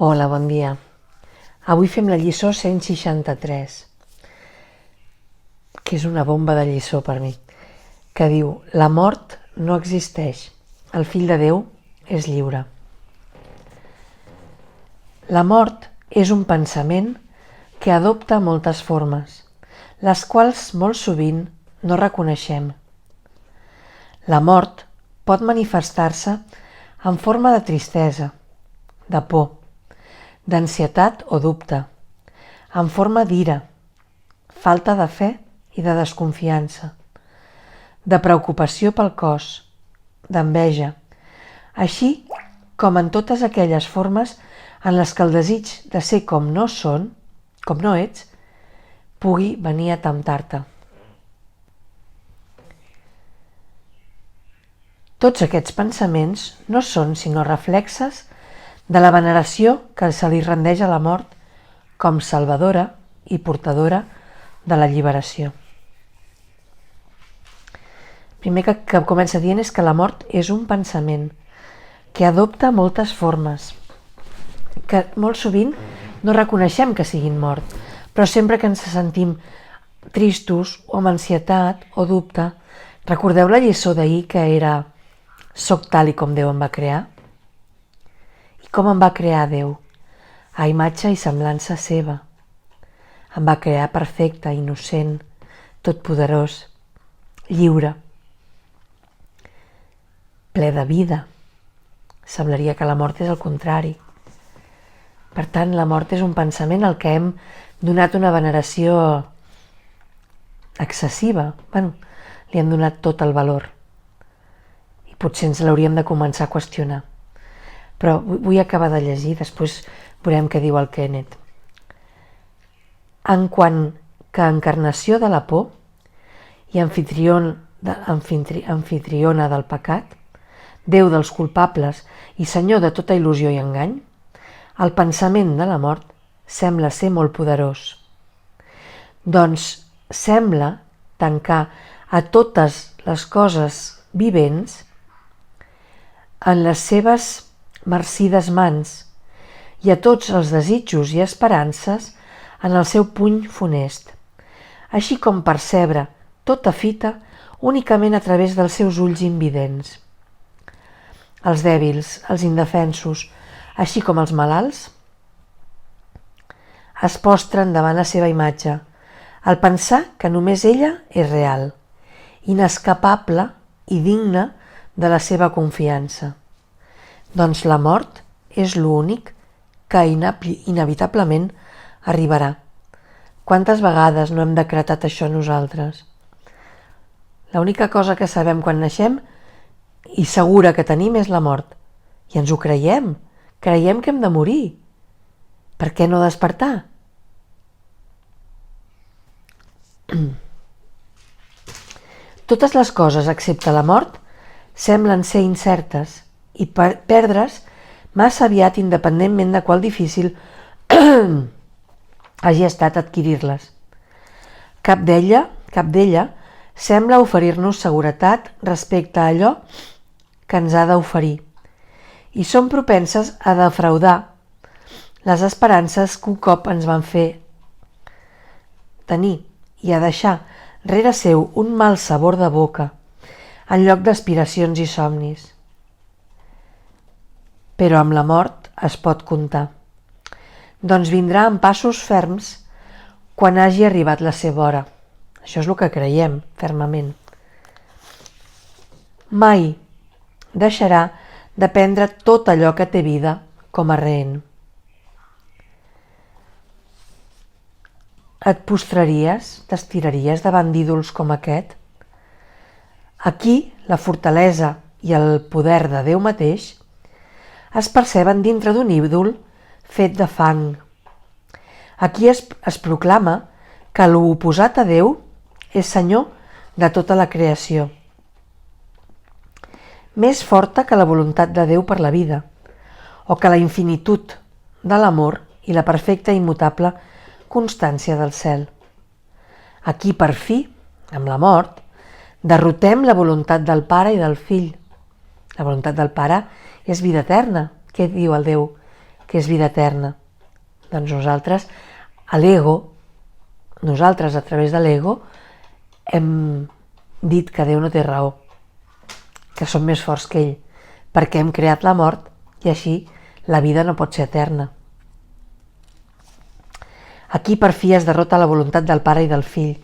Hola, bon dia. Avui fem la lliçó 163, que és una bomba de lliçó per mi, que diu: la mort no existeix, el fill de Déu és lliure. La mort és un pensament que adopta moltes formes, les quals molt sovint no reconeixem. La mort pot manifestar-se en forma de tristesa, de por, d'ansietat o dubte, en forma d'ira, falta de fe i de desconfiança, de preocupació pel cos, d'enveja, així com en totes aquelles formes en les que el desig de ser com no ets, pugui venir a temptar-te. Tots aquests pensaments no són sinó reflexes de la veneració que se li rendeix a la mort com salvadora i portadora de la lliberació. Primer que comença dient és que la mort és un pensament que adopta moltes formes, que molt sovint no reconeixem que siguin mort, però sempre que ens sentim tristos o amb ansietat o dubte, recordeu la lliçó d'ahir que era «Soc tal i com Déu em va crear»? I com em va crear Déu? A imatge i semblança seva. Em va crear perfecte, innocent, totpoderós, lliure, ple de vida. Semblaria que la mort és el contrari. Per tant, la mort és un pensament al que hem donat una veneració excessiva. Li hem donat tot el valor. I potser ens l'hauríem de començar a qüestionar. Però vull acabar de llegir, després veurem què diu el Kenneth. En quant que encarnació de la por i anfitriona del pecat, Déu dels culpables i senyor de tota il·lusió i engany, el pensament de la mort sembla ser molt poderós. Doncs sembla tancar a totes les coses vivents en les seves marcides mans i a tots els desitjos i esperances en el seu puny funest, així com percebre tota fita únicament a través dels seus ulls invidents. Els dèbils, els indefensos, així com els malalts, es postren davant la seva imatge, al pensar que només ella és real, inescapable i digna de la seva confiança. Doncs la mort és l'únic que inevitablement arribarà. Quantes vegades no hem decretat això nosaltres? L'única cosa que sabem quan naixem i segura que tenim és la mort. I ens ho creiem. Creiem que hem de morir. Per què no despertar? Totes les coses, excepte la mort, semblen ser incertes i perdre's massa aviat independentment de qual difícil hagi estat adquirir-les. Cap d'ella sembla oferir-nos seguretat respecte a allò que ens ha d'oferir i som propenses a defraudar les esperances que un cop ens van fer tenir i a deixar rere seu un mal sabor de boca en lloc d'aspiracions i somnis. Però amb la mort es pot comptar. Doncs vindrà amb passos ferms quan hagi arribat la seva hora. Això és el que creiem fermament. Mai deixarà de prendre tot allò que té vida com a rehén. Et postraries, t'estiraries davant d'ídols com aquest? Aquí la fortalesa i el poder de Déu mateix es perceben dintre d'un ídol fet de fang. Aquí es proclama que l'oposat a Déu és senyor de tota la creació. Més forta que la voluntat de Déu per la vida, o que la infinitud de l'amor i la perfecta i immutable constància del cel. Aquí, per fi, amb la mort, derrotem la voluntat del Pare i del Fill. La voluntat del Pare és vida eterna. Què diu el Déu que és vida eterna. Doncs nosaltres, a través de l'ego, hem dit que Déu no té raó, que som més forts que ell, perquè hem creat la mort i així la vida no pot ser eterna. Aquí per fi es derrota la voluntat del Pare i del Fill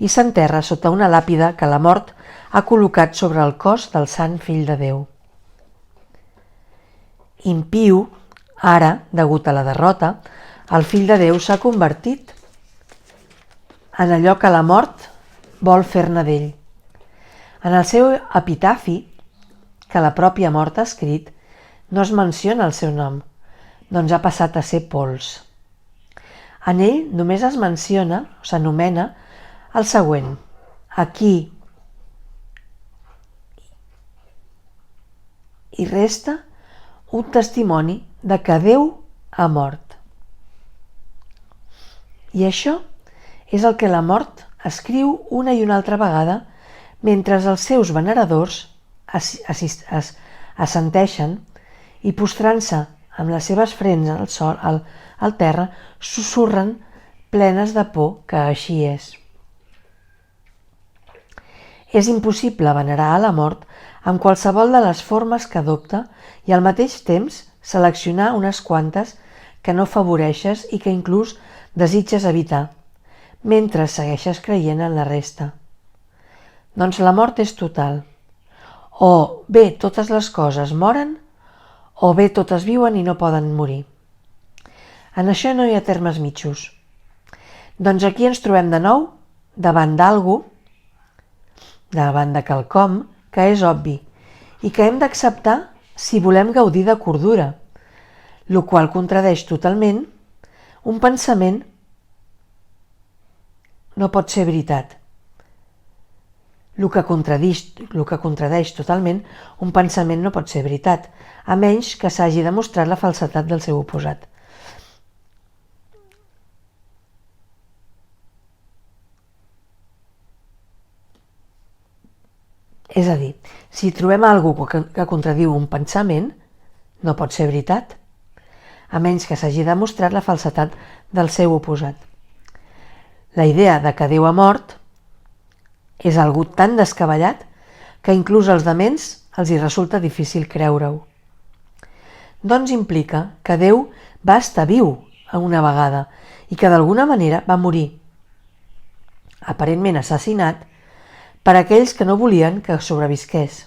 i s'enterra sota una làpida que la mort ha col·locat sobre el cos del Sant Fill de Déu. Impiu, ara, degut a la derrota, el Fill de Déu s'ha convertit en allò que la mort vol fer-ne d'ell. En el seu epitafi, que la pròpia mort ha escrit, no es menciona el seu nom, doncs ha passat a ser pols. En ell només es menciona, o s'anomena, el següent: aquí hi resta un testimoni de que Déu ha mort. I això és el que la mort escriu una i una altra vegada mentre els seus veneradors assenteixen i postrant-se amb les seves frents al terra sussurren plenes de por que així és. És impossible venerar a la mort amb qualsevol de les formes que adopta i al mateix temps seleccionar unes quantes que no afavoreixes i que inclús desitges evitar, mentre segueixes creient en la resta. Doncs la mort és total. O bé totes les coses moren, o bé totes viuen i no poden morir. En això no hi ha termes mitjos. Doncs aquí ens trobem de nou davant d'algú, davant de quelcom que és obvi i que hem d'acceptar si volem gaudir de cordura, el qual contradeix totalment un pensament. No pot ser veritat. El que contradeix totalment un pensament no pot ser veritat, a menys que s'hagi demostrat la falsedat del seu oposat. És a dir, si trobem alguna que contradiu un pensament, no pot ser veritat, a menys que s'hagi demostrat la falsedat del seu oposat. La idea de que Déu ha mort és algú tan descabellat que inclús als dements els hi resulta difícil creure-ho. Doncs implica que Déu va estar viu una vegada i que d'alguna manera va morir, aparentment assassinat, per aquells que no volien que sobrevisqués.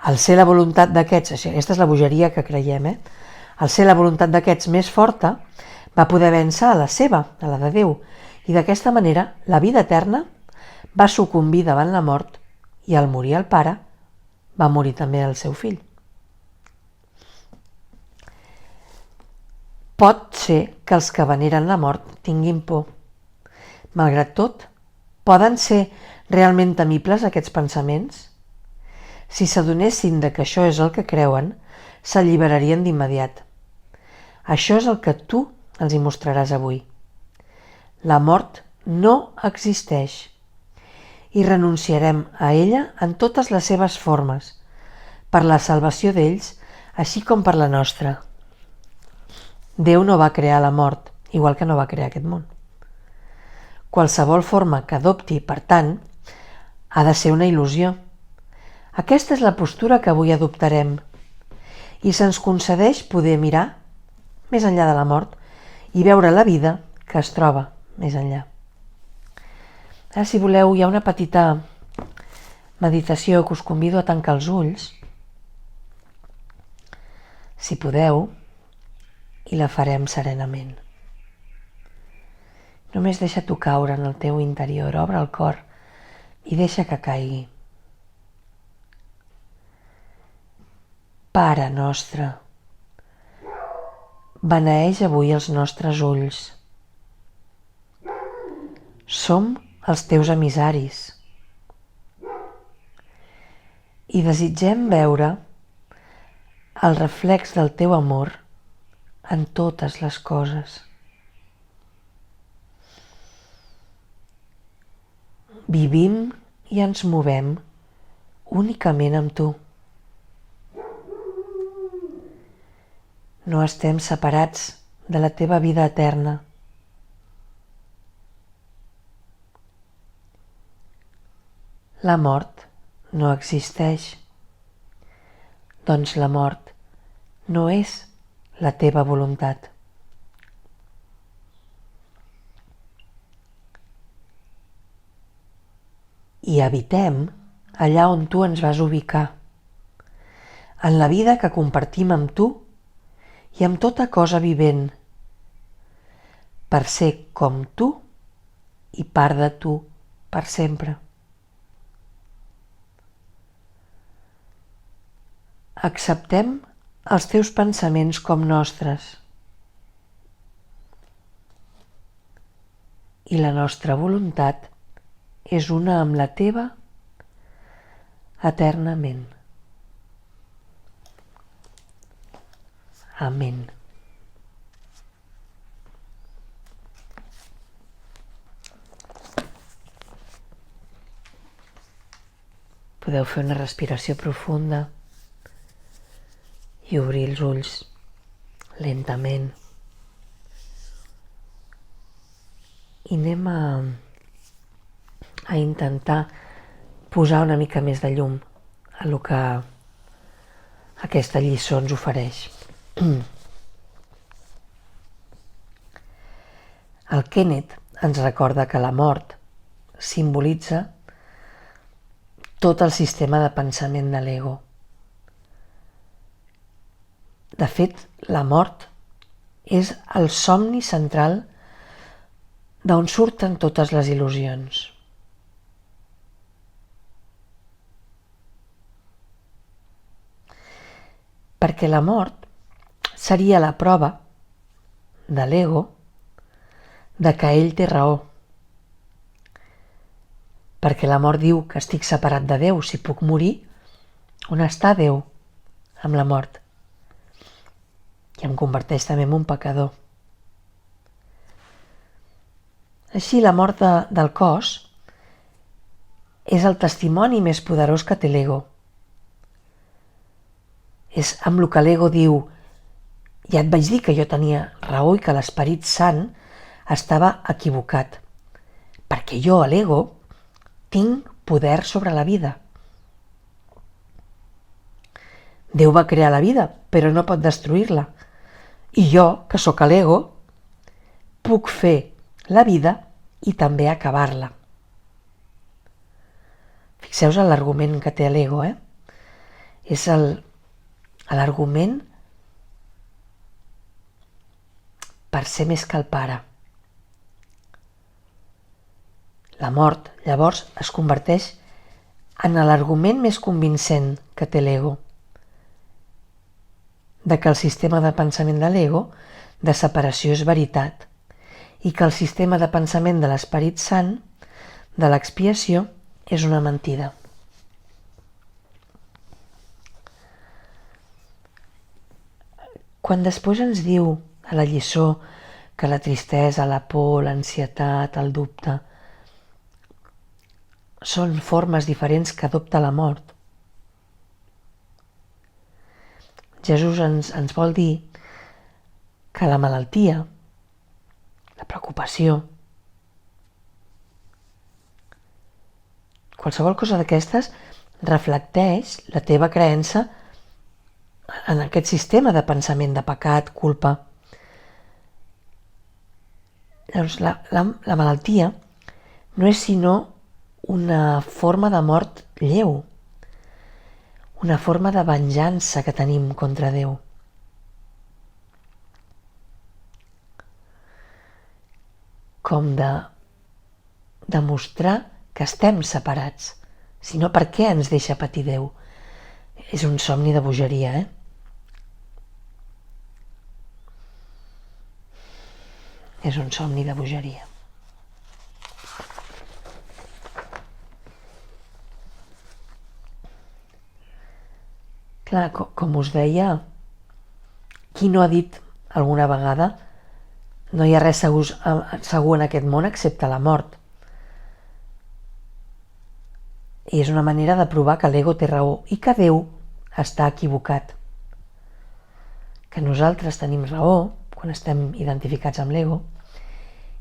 Al ser la voluntat d'aquests, aquesta és la bogeria que creiem, al ser la voluntat d'aquests més forta, va poder vèncer a la seva, a la de Déu, i d'aquesta manera la vida eterna va sucumbir davant la mort i al morir el pare va morir també el seu fill. Pot ser que els que veneren la mort tinguin por. Malgrat tot, poden ser realment temibles aquests pensaments? Si s'adonessin de que això és el que creuen, s'alliberarien d'immediat. Això és el que tu els hi mostraràs avui. La mort no existeix i renunciarem a ella en totes les seves formes, per la salvació d'ells, així com per la nostra. Déu no va crear la mort, igual que no va crear aquest món. Qualsevol forma que adopti, per tant, ha de ser una il·lusió. Aquesta és la postura que avui adoptarem i se'ns concedeix poder mirar més enllà de la mort i veure la vida que es troba més enllà. Ara, si voleu, hi ha una petita meditació que us convido a tancar els ulls, si podeu, i la farem serenament. Només deixa-t'ho caure en el teu interior, obre el cor i deixa que caigui. Pare nostre, beneeix avui els nostres ulls. Som els teus emissaris i desitgem veure el reflex del teu amor en totes les coses. Vivim i ens movem únicament amb tu. no estem separats de la teva vida eterna. La mort no existeix, doncs la mort no és la teva voluntat. I habitem allà on tu ens vas ubicar, en la vida que compartim amb tu i amb tota cosa vivent, per ser com tu i part de tu per sempre. Acceptem els teus pensaments com nostres i la nostra voluntat és una amb la teva eternament. Amén. Podeu fer una respiració profunda i obrir els ulls lentament. I anem a intentar posar una mica més de llum a lo que aquesta lliçó ens ofereix. El Kenneth ens recorda que la mort simbolitza tot el sistema de pensament de l'ego. De fet, la mort és el somni central d'on surten totes les il·lusions. Perquè la mort seria la prova de l'ego de que ell té raó. Perquè la mort diu que estic separat de Déu, si puc morir, on està Déu amb la mort? I em converteix també en un pecador. Així, la mort del cos és el testimoni més poderós que té l'ego. És amb el que l'ego diu: ja et vaig dir que jo tenia raó i que l'Esperit Sant estava equivocat, perquè jo, a l'ego, tinc poder sobre la vida. Déu va crear la vida, però no pot destruir-la. I jo, que sóc a l'ego, puc fer la vida i també acabar-la. Fixeu-vos en l'argument que té l'ego, És l'argument per ser més que el pare. La mort, llavors, es converteix en l'argument més convincent que té l'ego, de que el sistema de pensament de l'ego de separació és veritat i que el sistema de pensament de l'Esperit Sant de l'expiació és una mentida. Quan després ens diu a la lliçó que la tristesa, la por, l'ansietat, el dubte són formes diferents que adopta la mort, Jesús ens vol dir que la malaltia, la preocupació, qualsevol cosa d'aquestes reflecteix la teva creença en aquest sistema de pensament de pecat, culpa. Llavors, la malaltia no és sinó una forma de mort lleu, una forma de venjança que tenim contra Déu. Com de demostrar que estem separats, sinó per què ens deixa patir Déu. És un somni de bogeria, És un somni de bogeria. Clar, com us deia, qui no ha dit alguna vegada no hi ha res segur en aquest món excepte la mort. I és una manera de provar que l'ego té raó i que Déu està equivocat. que nosaltres tenim raó quan estem identificats amb l'ego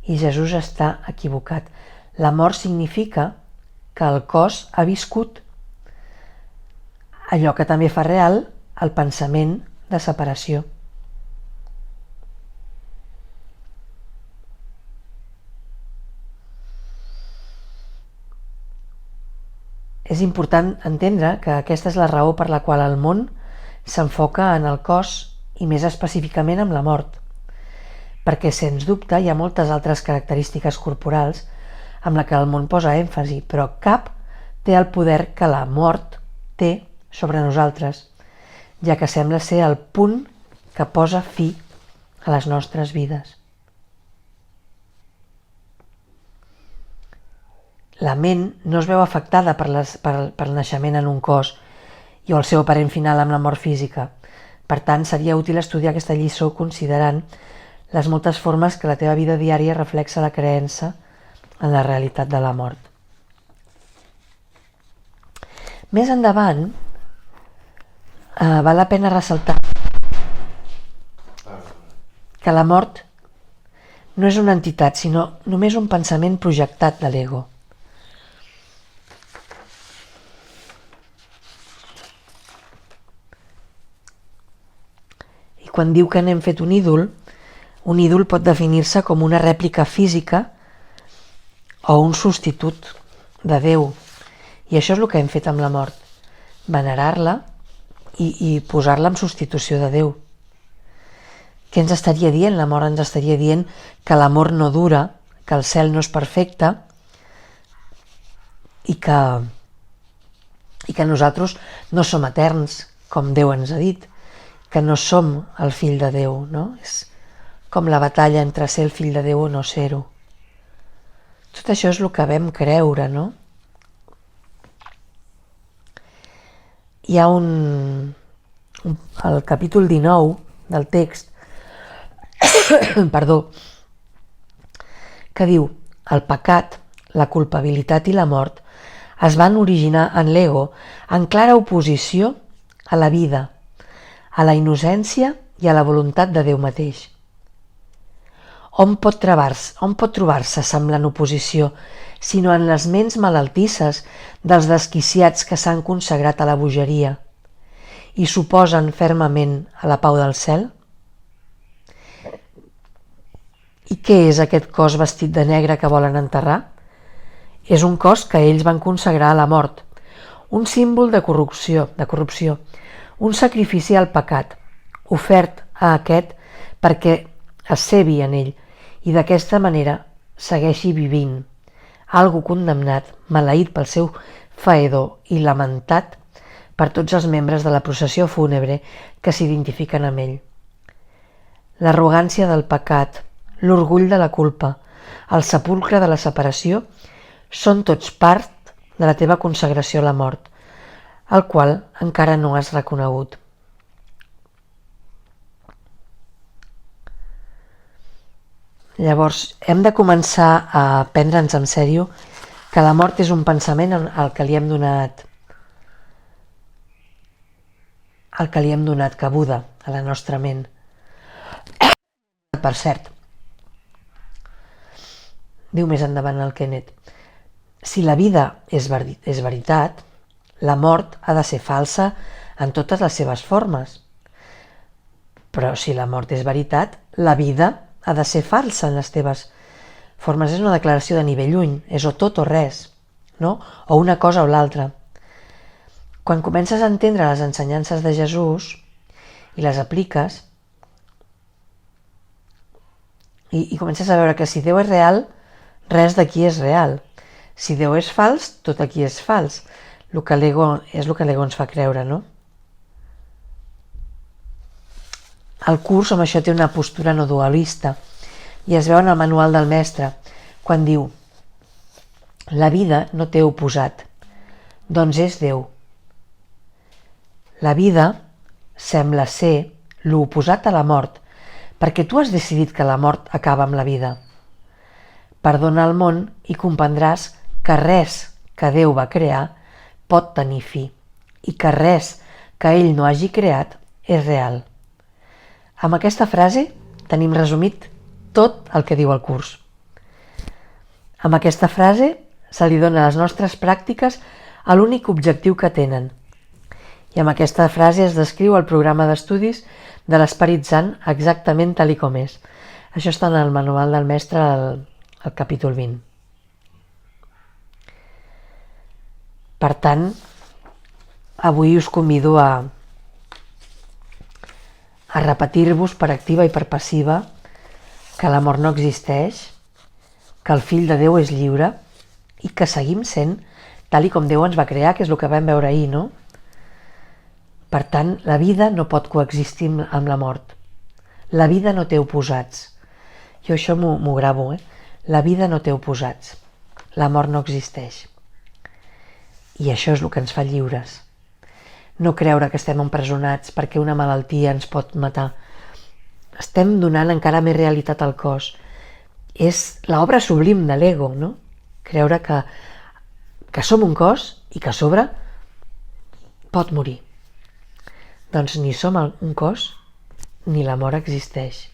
i Jesús està equivocat. La mort significa que el cos ha viscut allò que també fa real el pensament de separació. És important entendre que aquesta és la raó per la qual el món s'enfoca en el cos i més específicament amb la mort, perquè sens dubte hi ha moltes altres característiques corporals amb la que el món posa èmfasi, però cap té el poder que la mort té sobre nosaltres, ja que sembla ser el punt que posa fi a les nostres vides. La ment no es veu afectada pel naixement en un cos i el seu aparent final amb la mort física. Per tant, seria útil estudiar aquesta lliçó considerant les moltes formes que la teva vida diària reflexa la creença en la realitat de la mort. Més endavant, val la pena ressaltar que la mort no és una entitat, sinó només un pensament projectat de l'ego. I quan diu que n'hem fet un ídol pot definir-se com una rèplica física o un substitut de Déu. I això és el que hem fet amb la mort, venerar-la i posar-la en substitució de Déu. Què ens estaria dient? La mort ens estaria dient que l'amor no dura, que el cel no és perfecte i que nosaltres no som eterns, com Déu ens ha dit, que no som el fill de Déu, no? És com la batalla entre ser el fill de Déu o no ser-ho. Tot això és el que vam creure, no? Hi ha al capítol 19 del text, que diu: el pecat, la culpabilitat i la mort es van originar en l'ego en clara oposició a la vida, a la innocència i a la voluntat de Déu mateix. On pot trobar-se semblant oposició, sinó en les ments malaltisses dels desquiciats que s'han consagrat a la bogeria i s'oposen fermament a la pau del cel? I què és aquest cos vestit de negre que volen enterrar? És un cos que ells van consagrar a la mort, un símbol de corrupció, un sacrifici al pecat, ofert a aquest perquè es cebi en ell i d'aquesta manera segueixi vivint, algo condemnat, maleït pel seu faedor i lamentat per tots els membres de la processió fúnebre que s'identifiquen amb ell. L'arrogància del pecat, l'orgull de la culpa, el sepulcre de la separació són tots part de la teva consagració a la mort, el qual encara no has reconegut. Llavors, hem de començar a prendre'ns en sèrio que la mort és un pensament al que li hem donat cabuda a la nostra ment. Per cert, diu més endavant el Kenneth, si la vida és veritat, la mort ha de ser falsa en totes les seves formes. Però si la mort és veritat, la vida ha de ser falsa en les teves formes. És una declaració de nivell lluny, és o tot o res, no? O una cosa o l'altra. Quan comences a entendre les ensenyances de Jesús i les apliques i comences a veure que si Déu és real, res d'aquí és real. Si Déu és fals, tot aquí és fals. És el que l'ego ens fa creure, no? El curs amb això té una postura no dualista i es veu en el manual del mestre quan diu: la vida no té oposat, doncs és Déu. La vida sembla ser l'oposat a la mort, perquè tu has decidit que la mort acaba amb la vida. Perdona el món i comprendràs que res que Déu va crear pot tenir fi i que res que ell no hagi creat és real. Amb aquesta frase tenim resumit tot el que diu el curs. Amb aquesta frase se li dona a les nostres pràctiques a l'únic objectiu que tenen. I amb aquesta frase es descriu el programa d'estudis de l'Esperit Sant exactament tal i com és. Això està en el manual del mestre al capítol 20. Per tant, avui us convido a repetir-vos per activa i per passiva que la mort no existeix, que el Fill de Déu és lliure i que seguim sent tal i com Déu ens va crear, que és el que vam veure ahir, no? Per tant, la vida no pot coexistir amb la mort. La vida no té oposats. Jo això m'ho gravo, La vida no té oposats. La mort no existeix. I això és el que ens fa lliures. No creure que estem empresonats perquè una malaltia ens pot matar. Estem donant encara més realitat al cos. És l'obra sublim de l'ego, no? Creure que som un cos i que a sobre pot morir. Doncs ni som un cos ni la mort existeix.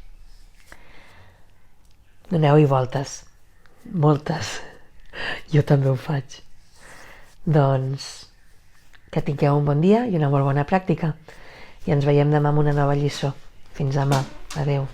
Doneu-hi voltes. Moltes. Jo també ho faig. Doncs que tingueu un bon dia i una molt bona pràctica. I ens veiem demà amb una nova lliçó. Fins demà. Adéu.